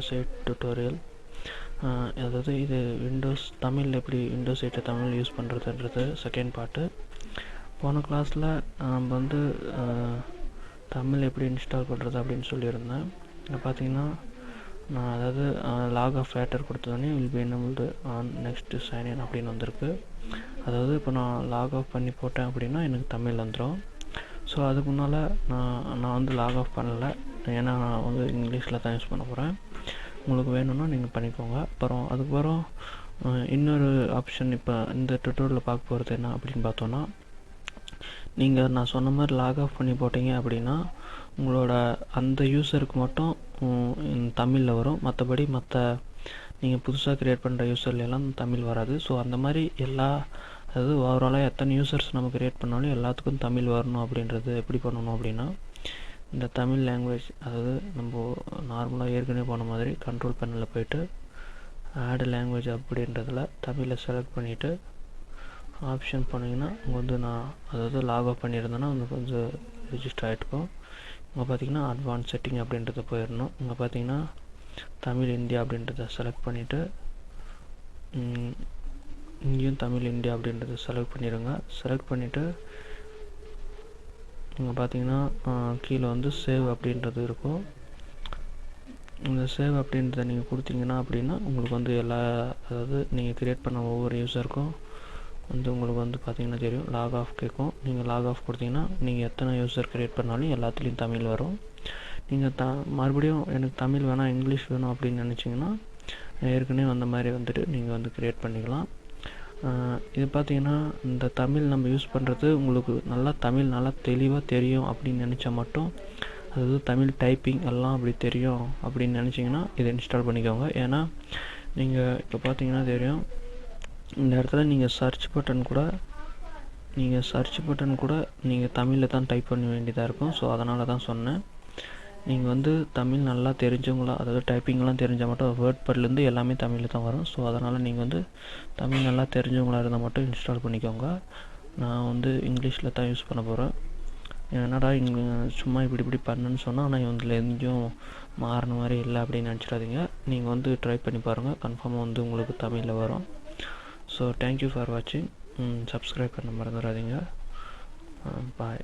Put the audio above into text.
Windows 8 tutorial. அதாவது இது தமிழ் எப்படி விண்டோஸ் 8 தமிழ் யூஸ் பண்ணுறதுன்றது செகண்ட் பார்ட்டு. போன கிளாஸில் நம்ம வந்து தமிழ் எப்படி இன்ஸ்டால் பண்ணுறது அப்படின்னு சொல்லியிருந்தேன். இங்கே பார்த்தீங்கன்னா நான் அதாவது லாக் ஆஃப் லேட்டர் கொடுத்தோடனே will be enabled on next sign in அப்படின்னு வந்திருக்கு. அதாவது இப்போ நான் லாக் ஆஃப் பண்ணி போட்டேன் அப்படின்னா எனக்கு தமிழ் வந்துடும். ஸோ அதுக்கு முன்னால் நான் வந்து லாக் ஆஃப் பண்ணலை, ஏன்னா நான் வந்து இங்கிலீஷில் தான் யூஸ் பண்ண போகிறேன். உங்களுக்கு வேணும்னா நீங்கள் பண்ணிக்கோங்க. அதுக்கப்புறம் இன்னொரு ஆப்ஷன் இப்போ இந்த டுட்டோரியலில் பார்க்க போகிறது என்ன அப்படின்னு பார்த்தோன்னா, நீங்கள் நான் சொன்ன மாதிரி லாக் ஆஃப் பண்ணி போட்டீங்க அப்படின்னா உங்களோட அந்த யூஸருக்கு மட்டும் தமிழில் வரும். மற்றபடி நீங்கள் புதுசாக க்ரியேட் பண்ணுற யூஸர்லாம் தமிழ் வராது. ஸோ அந்த மாதிரி அதாவது ஓவராலாக எத்தனை யூசர்ஸ் நம்ம க்ரியேட் பண்ணாலும் எல்லாத்துக்கும் தமிழ் வரணும். அப்படின்றது எப்படி பண்ணணும் அப்படின்னா, இந்த தமிழ் லாங்குவேஜ் அதாவது நம்ம நார்மலாக ஏற்கனவே போன மாதிரி கண்ட்ரோல் பேனலில் போய்ட்டு ஆட் லாங்குவேஜ் அப்படின்றதில் தமிழை செலக்ட் பண்ணிவிட்டு ஆப்ஷன் பண்ணிங்கன்னா இங்கே வந்து நான் அதாவது லாக் ஆஃப் பண்ணியிருந்தேன்னா உங்களுக்கு வந்து ரிஜிஸ்டர் ஆகிட்டுக்கும். இங்கே பார்த்தீங்கன்னா அட்வான்ஸ் செட்டிங் அப்படின்றத போயிடணும். இங்கே பார்த்தீங்கன்னா தமிழ் இந்தியா அப்படின்றத செலக்ட் பண்ணிவிட்டு இங்கேயும் தமிழ் இந்தியா அப்படின்றத செலக்ட் பண்ணிடுங்க. செலக்ட் பண்ணிவிட்டு இங்கே பார்த்தீங்கன்னா கீழே வந்து சேவ் அப்படின்றது இருக்கும். இந்த சேவ் அப்படின்றத நீங்கள் கொடுத்தீங்கன்னா அப்படின்னா உங்களுக்கு வந்து அதாவது நீங்கள் க்ரியேட் பண்ண ஒவ்வொரு யூஸருக்கும் வந்து உங்களுக்கு வந்து பார்த்தீங்கன்னா தெரியும் லாக் ஆஃப் கேட்கும். நீங்கள் லாக் ஆஃப் கொடுத்தீங்கன்னா நீங்கள் எத்தனை யூஸர் க்ரியேட் பண்ணாலும் எல்லாத்துலேயும் தமிழ் வரும். நீங்கள் மறுபடியும் எனக்கு தமிழ் வேணாம் இங்கிலீஷ் வேணும் அப்படின்னு நினச்சிங்கன்னா ஏற்கனவே வந்த மாதிரி வந்துட்டு நீங்கள் வந்து க்ரியேட் பண்ணிக்கலாம். இது பார்த்தீங்கன்னா இந்த தமிழ் நம்ம யூஸ் பண்ணுறது உங்களுக்கு தமிழ் நல்லா தெளிவாக தெரியும் அப்படின்னு நினச்சா மட்டும், அதாவது தமிழ் டைப்பிங் எல்லாம் அப்படி தெரியும் அப்படின்னு நினச்சிங்கன்னா இதை இன்ஸ்டால் பண்ணிக்கோங்க. ஏன்னா நீங்கள் இப்போ பார்த்தீங்கன்னா தெரியும் இந்த இடத்துல நீங்கள் சர்ச் பட்டன் கூட நீங்கள் தமிழில் தான் டைப் பண்ண வேண்டியதாக இருக்கும். ஸோ அதனால தான் சொன்னேன். நீங்கள் வந்து தமிழ் நல்லா தெரிஞ்சவங்களா, அதாவது டைப்பிங்லாம் தெரிஞ்சால் மட்டும் வேர்ட் பட்லேருந்து எல்லாமே தமிழில் தான் வரும். ஸோ அதனால் நீங்கள் வந்து தமிழ் நல்லா தெரிஞ்சவங்களா இருந்தால் மட்டும் இன்ஸ்டால் பண்ணிக்கோங்க. நான் வந்து இங்கிலீஷில் தான் யூஸ் பண்ண போகிறேன். என்னடா இங்கே சும்மா இப்படி பண்ணுன்னு சொன்னால் ஆனால் இதில் எங்கேயும் மாறின மாதிரி இல்லை அப்படின்னு நினச்சிடாதீங்க. நீங்கள் வந்து ட்ரை பண்ணி பாருங்கள், கன்ஃபார்மாக வந்து உங்களுக்கு தமிழில் வரும். ஸோ தேங்க்யூ ஃபார் வாட்சிங். சப்ஸ்கிரைப் பண்ண மறந்துடாதீங்க. பாய்.